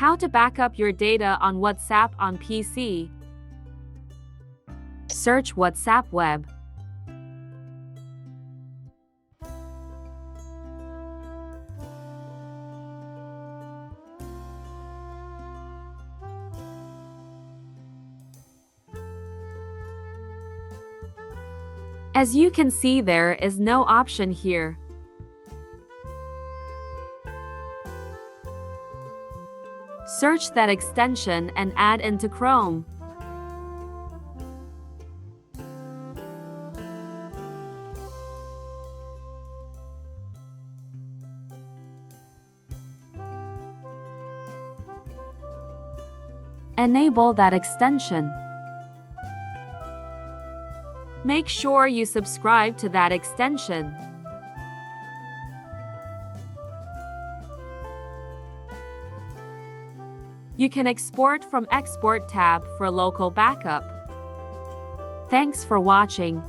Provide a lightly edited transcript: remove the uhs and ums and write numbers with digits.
How to back up your data on WhatsApp on PC. Search WhatsApp web. As you can see, there is no option here. Search that extension and add into Chrome. Enable that extension. Make sure you subscribe to that extension. You can export from Export tab for local backup. Thanks for watching.